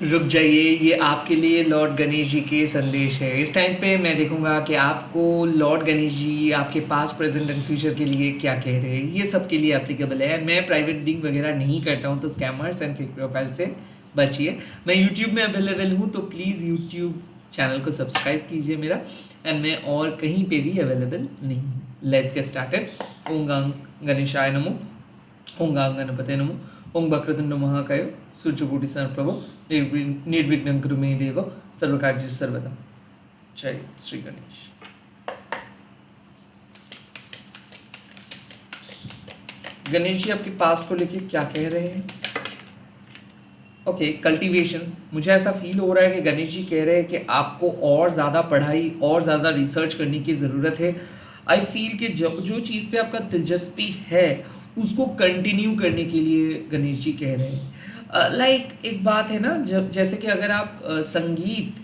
रुक जाइए, ये आपके लिए लॉर्ड गणेश जी के संदेश है। इस टाइम पे मैं देखूंगा कि आपको लॉर्ड गणेश जी आपके पास्ट प्रेजेंट एंड फ्यूचर के लिए क्या कह रहे हैं। ये सब के लिए एप्लीकेबल है। मैं प्राइवेट रीडिंग वगैरह नहीं करता हूँ, तो स्कैमर्स एंड फेक प्रोफाइल से बचिए। मैं यूट्यूब में अवेलेबल हूँ, तो प्लीज़ यूट्यूब चैनल को सब्सक्राइब कीजिए मेरा। एंड मैं और कहीं पे भी अवेलेबल नहीं हूँ। Let's get started. ओम गं गणेशाय नमो, ओम गं गणपते नमो, ओम वक्रतुंड महाकाय सूर्यकोटि समप्रभ निर्विघ्नं कुरु मे देव सर्वकार्य सर्वदा। जय श्री गणेश। गणेश जी आपके पास्ट को लेके क्या कह रहे हैं? ओके, कल्टीवेशंस। मुझे ऐसा फील हो रहा है कि गणेश जी कह रहे हैं कि आपको और ज़्यादा पढ़ाई और ज़्यादा रिसर्च करने की ज़रूरत है। आई फील कि जो चीज़ पे आपका दिलचस्पी है उसको कंटिन्यू करने के लिए गणेश जी कह रहे हैं। लाइक एक बात है ना, जब जैसे कि अगर आप संगीत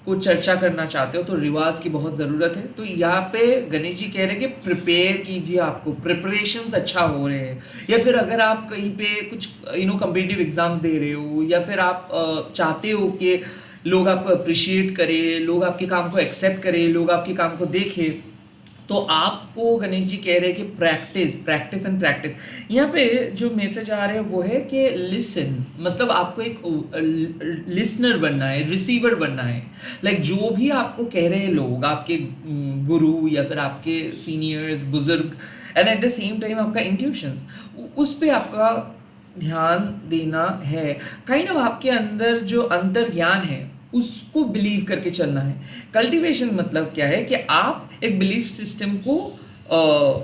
को चर्चा करना चाहते हो तो रिवाज की बहुत ज़रूरत है। तो यहाँ पे गणेश जी कह रहे हैं कि प्रिपेयर कीजिए, आपको प्रिपरेशंस अच्छा हो रहे हैं। या फिर अगर आप कहीं पे कुछ कम्पिटिटिव एग्जाम्स दे रहे हो, या फिर आप चाहते हो कि लोग आपको अप्रिशिएट करें, लोग आपके काम को एक्सेप्ट करें, लोग आपके काम को देखें, तो आपको गणेश जी कह रहे हैं कि प्रैक्टिस प्रैक्टिस एंड प्रैक्टिस। यहाँ पे जो मैसेज आ रहे हैं वो है कि लिसन, मतलब आपको एक लिसनर बनना है, रिसीवर बनना है। लाइक जो भी आपको कह रहे हैं लोग, आपके गुरु या फिर आपके सीनियर्स, बुजुर्ग, and at the same time आपका इंट्यूशंस, उस पे आपका ध्यान देना है। काइंड ऑफ आपके अंदर जो अंतर ज्ञान है उसको बिलीव करके चलना है। कल्टीवेशन मतलब क्या है कि आप एक बिलीफ सिस्टम को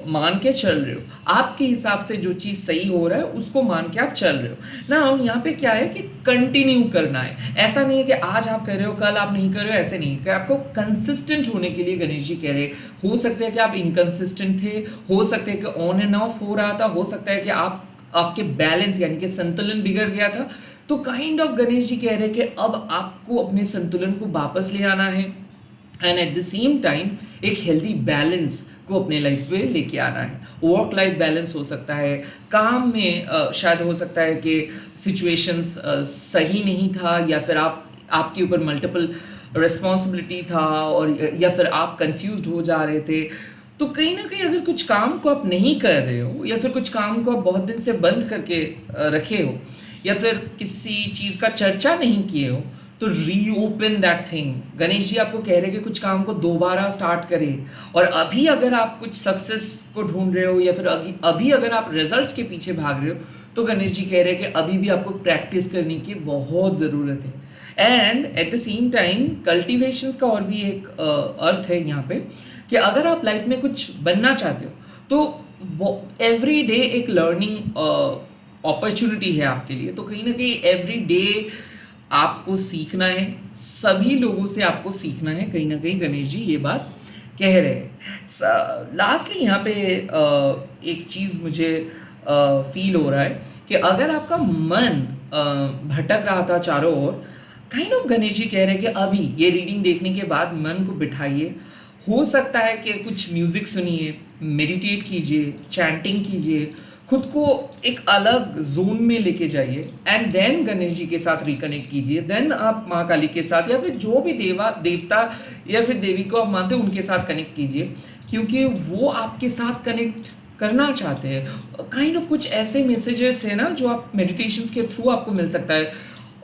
मान के चल रहे हो। आपके हिसाब से जो चीज़ सही हो रहा है उसको मान के आप चल रहे हो ना। यहाँ पे क्या है कि कंटिन्यू करना है। ऐसा नहीं है कि आज आप कर रहे हो कल आप नहीं कर रहे हो, ऐसे नहीं कि आपको कंसिस्टेंट होने के लिए गणेश जी कह रहे हैं। हो सकता है कि आप इनकंसिस्टेंट थे, हो सकता है कि ऑन एंड ऑफ हो रहा था, हो सकता है कि आपके बैलेंस यानी कि संतुलन बिगड़ गया था। तो काइंड ऑफ गणेश जी कह रहे हैं कि अब आपको अपने संतुलन को वापस ले आना है, and at the same time एक हेल्दी बैलेंस को अपने लाइफ में लेके आना है। वर्क लाइफ बैलेंस हो सकता है, काम में शायद हो सकता है कि सिचुएशंस सही नहीं था, या फिर आपके ऊपर मल्टीपल रिस्पॉन्सिबिलिटी था, और या फिर आप कंफ्यूज्ड हो जा रहे थे। तो कहीं ना कहीं अगर कुछ काम को आप नहीं कर रहे हो, या फिर कुछ काम को आप बहुत दिन से बंद करके रखे हो, या फिर किसी चीज़ का चर्चा नहीं किए हो, तो reopen that thing. Ganesh ji आपको कह रहे हैं कि कुछ काम को दोबारा स्टार्ट करें। और अभी अगर आप कुछ सक्सेस को ढूंढ रहे हो, या फिर अभी अगर आप रिजल्ट्स के पीछे भाग रहे हो, तो गणेश जी कह रहे हैं कि अभी भी आपको प्रैक्टिस करने की बहुत ज़रूरत है। And at the same time cultivations का और भी एक अर्थ है यहाँ पे, कि अगर आप लाइफ में कुछ बनना चाहते हो तो एवरी डे एक लर्निंग अपॉर्चुनिटी है आपके लिए। तो कहीं ना कहीं एवरी डे आपको सीखना है, सभी लोगों से आपको सीखना है। कहीं ना कहीं गणेश जी ये बात कह रहे हैं। लास्टली यहाँ पे एक चीज़ मुझे फील हो रहा है कि अगर आपका मन भटक रहा था चारों ओर, काइंड ऑफ गणेश जी कह रहे हैं कि अभी ये रीडिंग देखने के बाद मन को बिठाइए। हो सकता है कि कुछ म्यूज़िक सुनिए, मेडिटेट कीजिए, चैंटिंग कीजिए, खुद को एक अलग जोन में लेके जाइए, एंड देन गणेश जी के साथ रिकनेक्ट कीजिए। देन आप माँ काली के साथ, या फिर जो भी देवता या फिर देवी को आप मानते हो उनके साथ कनेक्ट कीजिए, क्योंकि वो आपके साथ कनेक्ट करना चाहते हैं। काइंड ऑफ कुछ ऐसे मैसेजेस है ना जो आप मेडिटेशंस के थ्रू आपको मिल सकता है,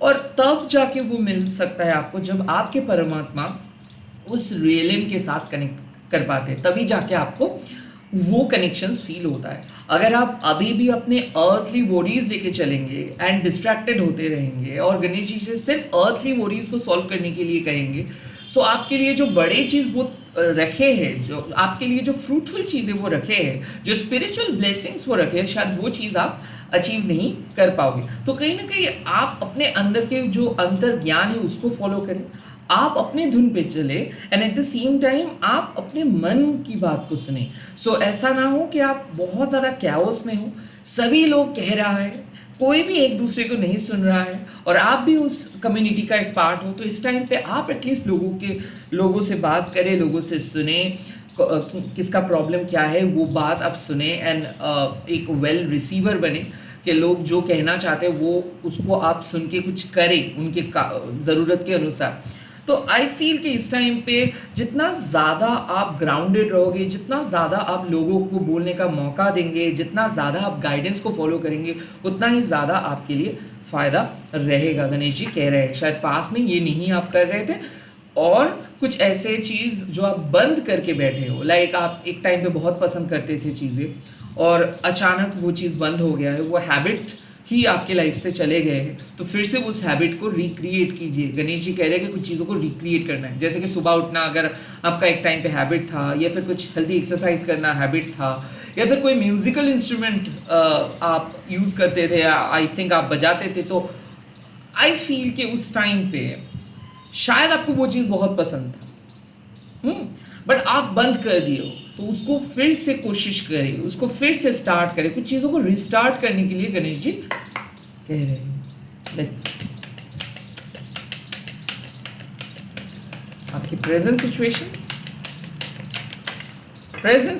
और तब जाके वो मिल सकता है आपको जब आपके परमात्मा उस रियलिम के साथ कनेक्ट कर पाते हैं, तभी जाके आपको वो कनेक्शंस फील होता है। अगर आप अभी भी अपने अर्थली वोरीज लेके चलेंगे एंड डिस्ट्रैक्टेड होते रहेंगे, और गणेश जी से सिर्फ अर्थली वोरीज को सॉल्व करने के लिए कहेंगे, सो आपके लिए जो बड़े चीज़ वो रखे हैं, जो आपके लिए जो फ्रूटफुल चीज़ें वो रखे हैं, जो स्पिरिचुअल ब्लेसिंग्स वो रखे हैं, शायद वो चीज़ आप अचीव नहीं कर पाओगे। तो कहीं ना कहीं आप अपने अंदर के जो अंतर ज्ञान है उसको फॉलो करें, आप अपने धुन पे चले, and at the same time आप अपने मन की बात को सुने। सो ऐसा ना हो कि आप बहुत ज़्यादा कैओस में हो, सभी लोग कह रहा है, कोई भी एक दूसरे को नहीं सुन रहा है, और आप भी उस कम्युनिटी का एक पार्ट हो। तो इस टाइम पे आप एटलीस्ट लोगों से बात करें, लोगों से सुने, किसका प्रॉब्लम क्या है वो बात आप सुने, एंड एक वेल रिसीवर बने। कि लोग जो कहना चाहते हैं वो उसको आप सुन के कुछ करें उनके ज़रूरत के अनुसार। तो आई फील कि इस टाइम पे जितना ज़्यादा आप ग्राउंडेड रहोगे, जितना ज़्यादा आप लोगों को बोलने का मौका देंगे, जितना ज़्यादा आप गाइडेंस को फॉलो करेंगे, उतना ही ज़्यादा आपके लिए फ़ायदा रहेगा। गणेश जी कह रहे हैं शायद पास में ये नहीं आप कर रहे थे और कुछ ऐसे चीज़ जो आप बंद करके बैठे हो, लाइक आप एक टाइम पे बहुत पसंद करते थे चीज़ें और अचानक वो चीज़ बंद हो गया है, वो हैबिट ही आपके लाइफ से चले गए हैं, तो फिर से उस हैबिट को रिक्रिएट कीजिए। गणेश जी कह रहे हैं कि कुछ चीज़ों को रिक्रिएट करना है, जैसे कि सुबह उठना अगर आपका एक टाइम पे हैबिट था, या फिर कुछ हेल्दी एक्सरसाइज करना हैबिट था, या फिर कोई म्यूजिकल इंस्ट्रूमेंट आप यूज़ करते थे, आई थिंक आप बजाते थे, तो आई फील कि उस टाइम पे शायद आपको वो चीज़ बहुत पसंद था, बट आप बंद कर दिए हो, तो उसको फिर से कोशिश करें, उसको फिर से स्टार्ट करें। कुछ चीज़ों को रिस्टार्ट करने के लिए गणेश जी कह रहे हैं। लेट्स आपकी प्रेजेंट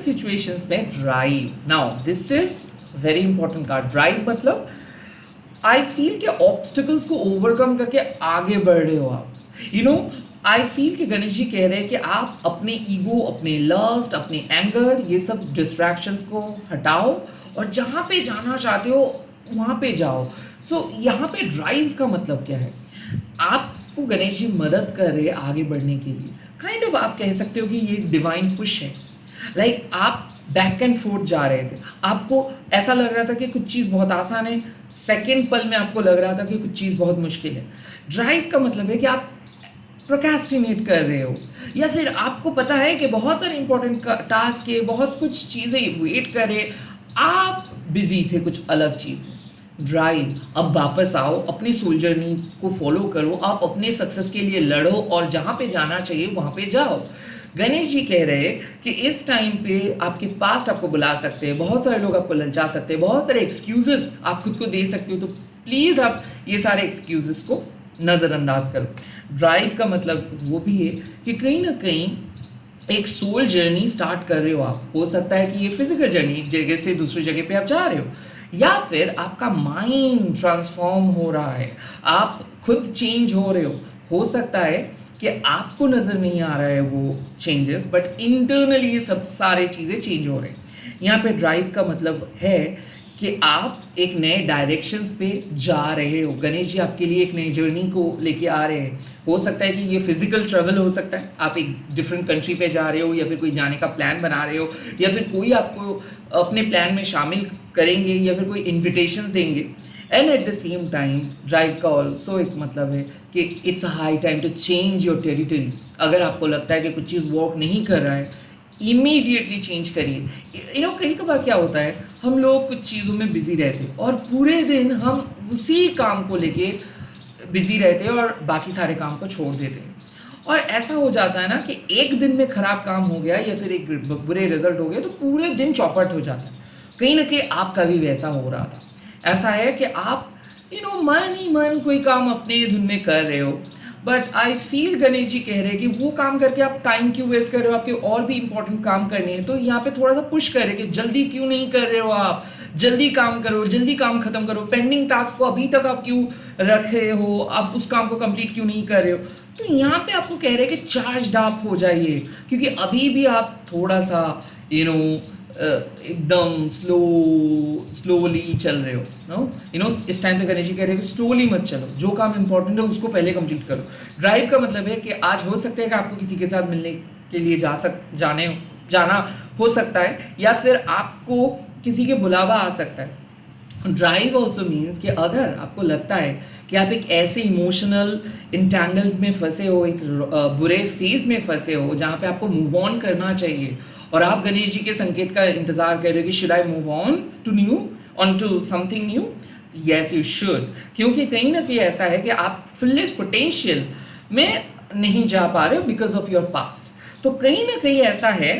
सिचुएशंस में drive. Now this is very important card. Drive मतलब आई फील कि ऑब्स्टिकल्स को ओवरकम करके आगे बढ़ रहे हो आप। आई फील कि गणेश जी कह रहे हैं कि आप अपने ईगो, अपने लस्ट, अपने एंगर, ये सब डिस्ट्रैक्शंस को हटाओ और जहाँ पे जाना चाहते हो वहाँ पे जाओ। यहाँ पे ड्राइव का मतलब क्या है? आपको गणेश जी मदद कर रहे हैं आगे बढ़ने के लिए। काइंड ऑफ आप कह सकते हो कि ये डिवाइन पुश है। लाइक आप बैक एंड फोर्थ जा रहे थे, आपको ऐसा लग रहा था कि कुछ चीज़ बहुत आसान है, सेकेंड पल में आपको लग रहा था कि कुछ चीज़ बहुत मुश्किल है। ड्राइव का मतलब है कि आप प्रोक्रेस्टिनेट कर रहे हो, या फिर आपको पता है कि बहुत सारे इंपॉर्टेंट टास्क है, बहुत कुछ चीज़ें वेट कर रहे, आप बिजी थे कुछ अलग चीज़ में। ड्राइव, अब वापस आओ, अपनी सोल जर्नी को फॉलो करो, आप अपने सक्सेस के लिए लड़ो और जहाँ पे जाना चाहिए वहाँ पे जाओ। गणेश जी कह रहे हैं कि इस टाइम पे आपके पास्ट आपको बुला सकते हैं, बहुत सारे लोग आपको ललचा सकते हैं, बहुत सारे एक्सक्यूजेस आप खुद को दे सकते हो, तो प्लीज़ आप ये सारे एक्सक्यूजेस को नज़रअंदाज करो। ड्राइव का मतलब वो भी है कि कहीं ना कहीं एक सोल जर्नी स्टार्ट कर रहे हो आप। हो सकता है कि ये फिजिकल जर्नी, एक जगह से दूसरी जगह पे आप जा रहे हो, या फिर आपका माइंड ट्रांसफॉर्म हो रहा है, आप खुद चेंज हो रहे हो सकता है कि आपको नज़र नहीं आ रहा है वो चेंजेस, बट इंटरनली ये सब सारे चीज़ें चेंज हो रहे हैं। यहाँ पे ड्राइव का मतलब है कि आप एक नए डायरेक्शंस पे जा रहे हो। गणेश जी आपके लिए एक नई जर्नी को लेके आ रहे हैं। हो सकता है कि ये फिजिकल ट्रैवल हो सकता है, आप एक डिफरेंट कंट्री पे जा रहे हो, या फिर कोई जाने का प्लान बना रहे हो, या फिर कोई आपको अपने प्लान में शामिल करेंगे, या फिर कोई इन्विटेशंस देंगे। And at the same time drive का ऑल्सो एक मतलब है कि it's a high time to change your territory. अगर आपको लगता है कि कुछ चीज़ वर्क नहीं कर रहा है, इमीडिएटली चेंज करिए। कई बार क्या होता है, हम लोग कुछ चीज़ों में बिजी रहते हैं और पूरे दिन हम उसी काम को लेके बिजी रहते हैं और बाकी सारे काम को छोड़ देते हैं, और ऐसा हो जाता है ना कि एक दिन में खराब काम हो गया या फिर एक बुरे रिजल्ट हो गए तो पूरे दिन चौपट हो जाता है। कहीं ना कहीं आपका भी वैसा हो रहा था। ऐसा है कि आप मन ही मन कोई काम अपने धुन में कर रहे हो, but I feel Ganesh ji कह रहे हैं कि वो काम करके आप टाइम क्यों वेस्ट कर रहे हो, आपके और भी इंपॉर्टेंट काम करने हैं। तो यहाँ पे थोड़ा सा पुश कर रहे हैं कि जल्दी क्यों नहीं कर रहे हो, आप जल्दी काम करो, जल्दी काम खत्म करो, पेंडिंग टास्क को अभी तक आप क्यों रख रहे हो, आप उस काम को कंप्लीट क्यों नहीं कर रहे हो। तो यहाँ पे आपको कह रहे हैं कि चार्ज अप हो जाइए, क्योंकि अभी भी आप थोड़ा सा एकदम स्लोली चल रहे हो। इस टाइम पे गणेश जी कह रहे हैं कि स्लोली मत चलो, जो काम इंपॉर्टेंट है उसको पहले कंप्लीट करो। ड्राइव का मतलब है कि आज हो सकता है कि आपको किसी के साथ मिलने के लिए जाना हो सकता है, या फिर आपको किसी के बुलावा आ सकता है। ड्राइव ऑल्सो मीन्स कि अगर आपको लगता है कि आप एक ऐसे इमोशनल इंटेंगल में फंसे हो, एक बुरे फेज में फंसे हो जहाँ पे आपको मूव ऑन करना चाहिए, और आप गणेश जी के संकेत का इंतजार कर रहे हो कि should I move on to something new. Yes you should, क्योंकि कहीं ना कहीं ऐसा है कि आप फुलेस्ट पोटेंशियल में नहीं जा पा रहे हो बिकॉज ऑफ योर पास्ट। तो कहीं ना कहीं ऐसा है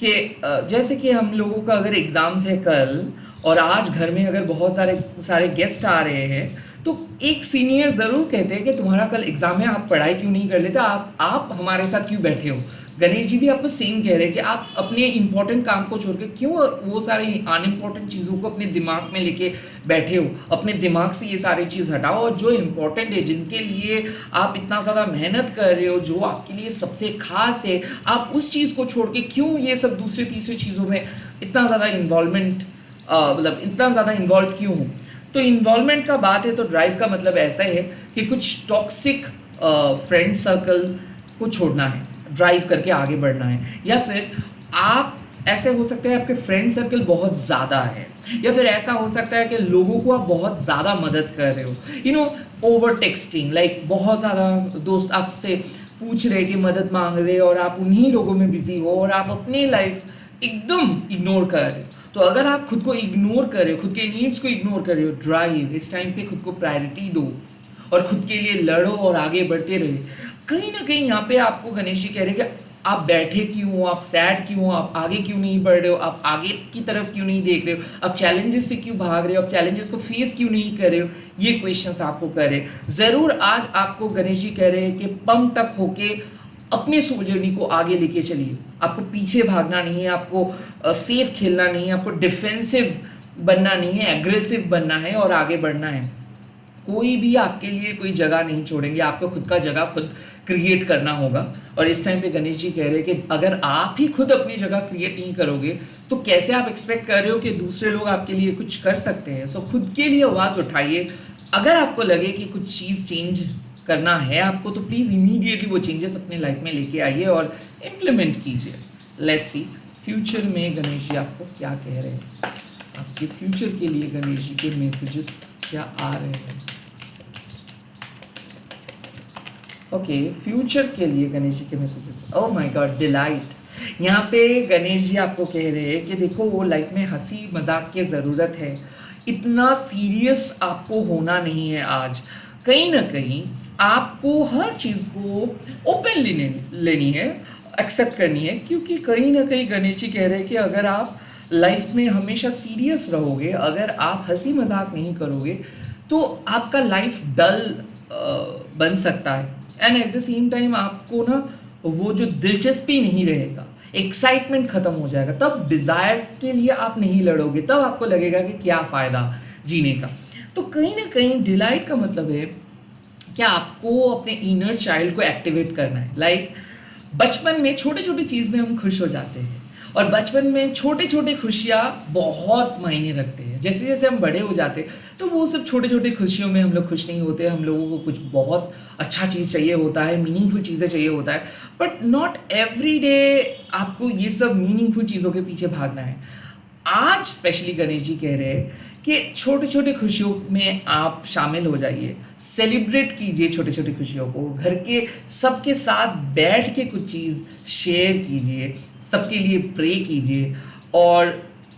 कि जैसे कि हम लोगों का अगर एग्जाम्स है कल, और आज घर में अगर बहुत सारे गेस्ट आ रहे हैं, तो एक सीनियर ज़रूर कहते हैं कि तुम्हारा कल एग्ज़ाम है, आप पढ़ाई क्यों नहीं कर लेते, आप हमारे साथ क्यों बैठे हो। गणेश जी भी आपको सेम कह रहे हैं कि आप अपने इंपॉर्टेंट काम को छोड़ के क्यों वो सारे अनइम्पॉर्टेंट चीज़ों को अपने दिमाग में लेके बैठे हो। अपने दिमाग से ये सारी चीज़ हटाओ और जो इम्पोर्टेंट है, जिनके लिए आप इतना ज़्यादा मेहनत कर रहे हो, जो आपके लिए सबसे खास है, आप उस चीज़ को छोड़ के क्यों ये सब दूसरे तीसरे चीज़ों में इतना ज़्यादा इन्वॉल्वमेंट मतलब इतना ज़्यादा इन्वॉल्व क्यों हो। तो इन्वॉल्वमेंट का बात है तो ड्राइव का मतलब ऐसा है कि कुछ टॉक्सिक फ्रेंड सर्कल को छोड़ना है, ड्राइव करके आगे बढ़ना है। या फिर आप ऐसे हो सकते हैं आपके फ्रेंड सर्कल बहुत ज़्यादा है, या फिर ऐसा हो सकता है कि लोगों को आप बहुत ज़्यादा मदद कर रहे हो, ओवर टेक्सटिंग, लाइक बहुत ज़्यादा दोस्त आपसे पूछ रहे कि मदद मांग रहे और आप उन्हीं लोगों में बिजी हो और आप अपनी लाइफ एकदम इग्नोर कर रहे हो। तो अगर आप खुद को इग्नोर कर रहे हो, खुद के नीड्स को इग्नोर कर रहे हो, ड्राइव इस टाइम पे खुद को प्रायोरिटी दो और खुद के लिए लड़ो और आगे बढ़ते रहे। कहीं ना कहीं यहाँ पे आपको गणेश जी कह रहे हैं कि आप बैठे क्यों हो, आप सैड क्यों हो, आप आगे क्यों नहीं बढ़ रहे हो, आप आगे की तरफ क्यों नहीं देख रहे हो, आप चैलेंजेस से क्यों भाग रहे हो, आप चैलेंजेस को फेस क्यों नहीं कर रहे हो। ये क्वेश्चंस आपको कर रहे हैं। ज़रूर आज आपको गणेश जी कह रहे हैं कि पंप अप होके अपने सोल जर्नी को आगे लेके चलिए। आपको पीछे भागना नहीं है, आपको सेफ खेलना नहीं है, आपको डिफेंसिव बनना नहीं है, एग्रेसिव बनना है और आगे बढ़ना है। कोई भी आपके लिए कोई जगह नहीं छोड़ेंगे, आपको खुद का जगह खुद क्रिएट करना होगा। और इस टाइम पे गणेश जी कह रहे हैं कि अगर आप ही खुद अपनी जगह क्रिएट नहीं करोगे तो कैसे आप एक्सपेक्ट कर रहे हो कि दूसरे लोग आपके लिए कुछ कर सकते हैं। सो खुद के लिए आवाज़ उठाइए। अगर आपको लगे कि कुछ चीज़ चेंज करना है आपको, तो प्लीज़ इमीडिएटली वो चेंजेस अपने लाइफ में लेके आइए और इम्प्लीमेंट कीजिए। लेट्स सी फ्यूचर में गणेश जी आपको क्या कह रहे हैं, आपके फ्यूचर के लिए गणेश जी के मैसेजेस क्या आ रहे हैं। ओके, फ्यूचर के लिए गणेश जी के messages. Oh my God, delight. यहाँ पे गणेश जी आपको कह रहे हैं कि देखो वो लाइफ में हंसी मजाक की ज़रूरत है, इतना सीरियस आपको होना नहीं है। आज कहीं ना कहीं आपको हर चीज़ को ओपनली लेनी है, एक्सेप्ट करनी है, क्योंकि कहीं ना कहीं गणेश जी कह रहे हैं कि अगर आप लाइफ में हमेशा सीरियस रहोगे, अगर आप हंसी मजाक नहीं करोगे तो आपका लाइफ डल बन सकता है। And at the same time आपको ना वो जो दिलचस्पी नहीं रहेगा, एक्साइटमेंट खत्म हो जाएगा, तब डिज़ायर के लिए आप नहीं लड़ोगे, तब आपको लगेगा कि क्या फ़ायदा जीने का। तो कहीं ना कहीं डिलाइट का मतलब है कि आपको अपने इनर चाइल्ड को एक्टिवेट करना है। लाइक बचपन में छोटे छोटे चीज़ में हम खुश हो जाते हैं और बचपन में छोटे छोटे खुशियाँ बहुत मायने रखते हैं। जैसे जैसे हम बड़े हो जाते हैं तो वो सब छोटे छोटे खुशियों में हम लोग खुश नहीं होते, हम लोगों को कुछ बहुत अच्छा चीज़ चाहिए होता है, मीनिंगफुल चीज़ें चाहिए होता है। बट नॉट एवरी डे आपको ये सब मीनिंगफुल चीज़ों के पीछे भागना है। आज स्पेशली गणेश जी कह रहे हैं कि छोटे छोटे खुशियों में आप शामिल हो जाइए, सेलिब्रेट कीजिए छोटे छोटे खुशियों को, घर के सबके साथ बैठ के कुछ चीज़ शेयर कीजिए, सबके लिए प्रे कीजिए और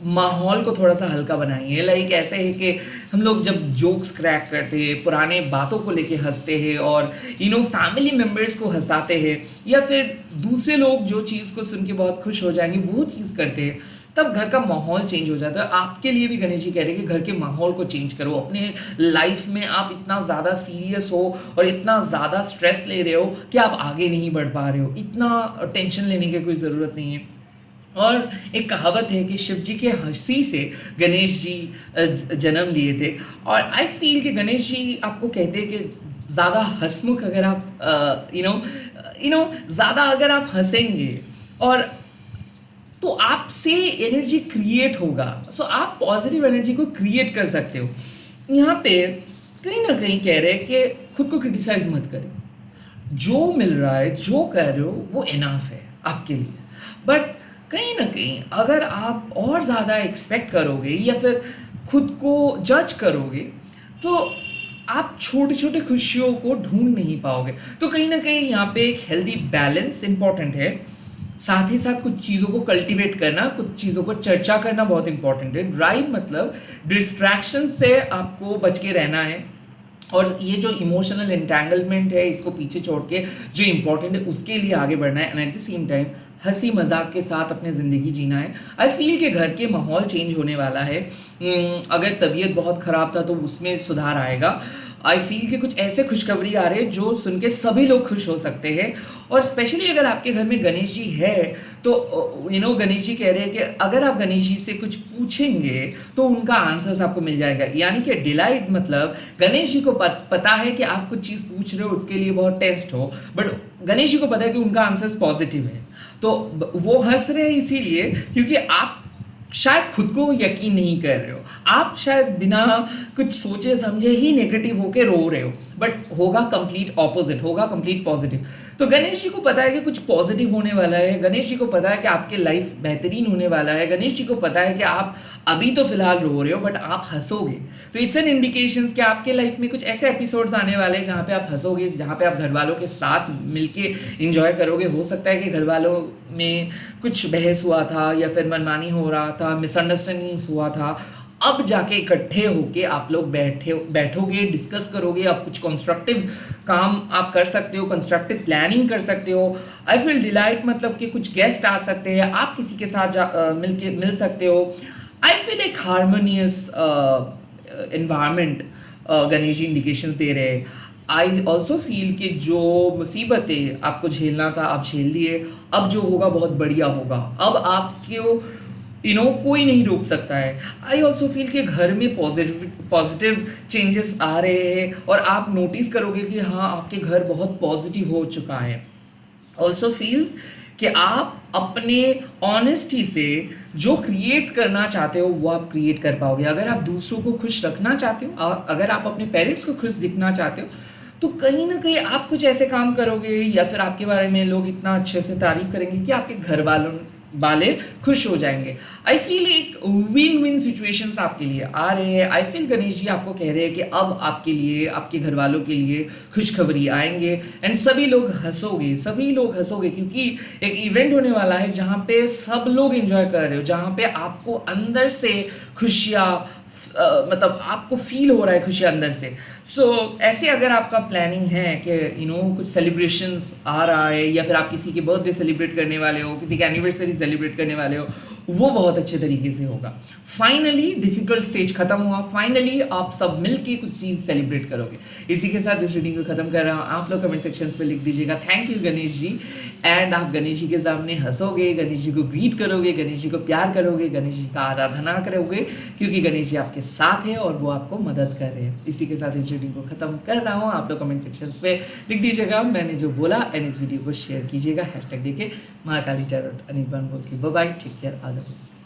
माहौल को थोड़ा सा हल्का बनाइए। लाइक ऐसे है कि हम लोग जब जोक्स क्रैक करते हैं, पुराने बातों को लेके हंसते हैं और फैमिली मेम्बर्स को हंसाते हैं, या फिर दूसरे लोग जो चीज़ को सुन के बहुत खुश हो जाएंगे वो चीज़ करते हैं, तब घर का माहौल चेंज हो जाता है। आपके लिए भी गणेश जी कह रहे हैं कि घर के माहौल को चेंज करो। अपने लाइफ में आप इतना ज़्यादा सीरियस हो और इतना ज़्यादा स्ट्रेस ले रहे हो कि आप आगे नहीं बढ़ पा रहे हो। इतना टेंशन लेने की कोई ज़रूरत नहीं है। और एक कहावत है कि शिव जी के हंसी से गणेश जी जन्म लिए थे। और आई फील कि गणेश जी आपको कहते हैं कि ज़्यादा हंसमुख अगर आप ज़्यादा अगर आप हंसेंगे और तो आपसे एनर्जी क्रिएट होगा। सो आप पॉजिटिव एनर्जी को क्रिएट कर सकते हो। यहाँ पे कहीं ना कहीं कह रहे हैं कि खुद को क्रिटिसाइज मत करें, जो मिल रहा है जो कर रहे हो वो इनफ है आपके लिए। बट कहीं ना कहीं अगर आप और ज़्यादा एक्सपेक्ट करोगे या फिर खुद को जज करोगे तो आप छोटे छोटे खुशियों को ढूंढ नहीं पाओगे। तो कहीं ना कहीं यहाँ पे एक हेल्दी बैलेंस इंपॉर्टेंट है। साथ ही साथ कुछ चीज़ों को कल्टीवेट करना, कुछ चीज़ों को चर्चा करना बहुत इंपॉर्टेंट है। ड्राइव मतलब डिस्ट्रैक्शन से आपको बच के रहना है और ये जो इमोशनल एंटेंगलमेंट है इसको पीछे छोड़ के जो इम्पोर्टेंट है उसके लिए आगे बढ़ना है। And at the same time हंसी मजाक के साथ अपनी ज़िंदगी जीना है। आई फील कि घर के माहौल चेंज होने वाला है। अगर तबीयत बहुत ख़राब था तो उसमें सुधार आएगा। आई फील कि कुछ ऐसे खुशखबरी आ रहे हैं जो सुन के सभी लोग खुश हो सकते हैं। और स्पेशली अगर आपके घर में गणेश जी है तो गणेश जी कह रहे हैं कि अगर आप गणेश जी से कुछ पूछेंगे तो उनका आंसर्स आपको मिल जाएगा। यानी कि डिलाइट मतलब गणेश जी को पता है कि आप कुछ चीज़ पूछ रहे हो उसके लिए बहुत टेस्ट हो, बट गणेश जी को पता है कि उनका आंसर्स पॉजिटिव है। तो वो हंस रहे हैं इसीलिए क्योंकि आप शायद खुद को यकीन नहीं कर रहे हो, आप शायद बिना कुछ सोचे समझे ही नेगेटिव होके रो रहे हो, बट होगा कंप्लीट ऑपोजिट, होगा कंप्लीट पॉजिटिव। तो गणेश जी को पता है कि कुछ पॉजिटिव होने वाला है, गणेश जी को पता है कि आपके लाइफ बेहतरीन होने वाला है, गणेश जी को पता है कि आप अभी तो फिलहाल रो रहे हो बट आप हंसोगे। तो इट्स एन इंडिकेशन कि आपके लाइफ में कुछ ऐसे एपिसोड्स आने वाले हैं जहाँ पे आप हंसोगे, जहाँ पे आप घर वालों के साथ मिलके इंजॉय करोगे। हो सकता है कि घर वालों में कुछ बहस हुआ था या फिर मनमानी हो रहा था, मिसअंडरस्टैंडिंग्स हुआ था, अब जाके इकट्ठे होके आप लोग बैठोगे, डिस्कस करोगे, आप कुछ कंस्ट्रक्टिव काम आप कर सकते हो, कंस्ट्रक्टिव प्लानिंग कर सकते हो। आई फील डिलाइट मतलब कि कुछ गेस्ट आ सकते हैं, आप किसी के साथ मिल सकते हो। आई फील एक harmonious environment Ganesh ji indications दे रहे हैं। आई ऑल्सो फील कि जो मुसीबतें आपको झेलना था आप झेल लिए, अब जो होगा बहुत बढ़िया होगा, अब आपको कोई नहीं रोक सकता है। आई ऑल्सो फील कि घर में पॉजिटिव चेंजेस आ रहे हैं और आप नोटिस करोगे कि हाँ आपके घर बहुत पॉजिटिव हो चुका है। ऑल्सो फील्स कि आप अपने ऑनेस्टी से जो क्रिएट करना चाहते हो वो आप क्रिएट कर पाओगे। अगर आप दूसरों को खुश रखना चाहते हो, अगर आप अपने पेरेंट्स को खुश दिखना चाहते हो, तो कहीं ना कहीं आप कुछ ऐसे काम करोगे या फिर आपके बारे में लोग इतना अच्छे से तारीफ करेंगे कि आपके घर वाले खुश हो जाएंगे। आई फील एक विन विन सिचुएशंस आपके लिए आ रहे हैं। आई फील गणेश जी आपको कह रहे हैं कि अब आपके लिए, आपके घर वालों के लिए खुशखबरी आएंगे एंड सभी लोग हंसोगे क्योंकि एक इवेंट होने वाला है जहाँ पे सब लोग एंजॉय कर रहे हो, जहाँ पे आपको अंदर से खुशियाँ मतलब आपको फील हो रहा है खुशी अंदर से। सो ऐसे अगर आपका प्लानिंग है कि कुछ सेलिब्रेशंस आ रहा है या फिर आप किसी के बर्थडे सेलिब्रेट करने वाले हो, किसी के एनिवर्सरी सेलिब्रेट करने वाले हो, वो बहुत अच्छे तरीके से होगा। फाइनली डिफिकल्ट स्टेज खत्म हुआ, फाइनली आप सब मिलके कुछ चीज़ सेलिब्रेट करोगे। इसी के साथ इस रीडिंग को खत्म कर रहा हूँ। आप लोग कमेंट सेक्शंस में लिख दीजिएगा thank you Ganesh ji, and आप गणेश जी के सामने हंसोगे, गणेश जी को ग्रीट करोगे, गणेश जी को प्यार करोगे, गणेश जी का आराधना करोगे क्योंकि गणेश जी आपके साथ है और वो आपको मदद कर रहे हैं। इसी के साथ इस रीडिंग को खत्म कर रहा हूँ। आप लोग कमेंट सेक्शंस में लिख दीजिएगा मैंने जो बोला एंड इस वीडियो को शेयर कीजिएगा हैशटैग देके महाकाली टैरोट अनिल बोल के। Bye bye, take care, all the best.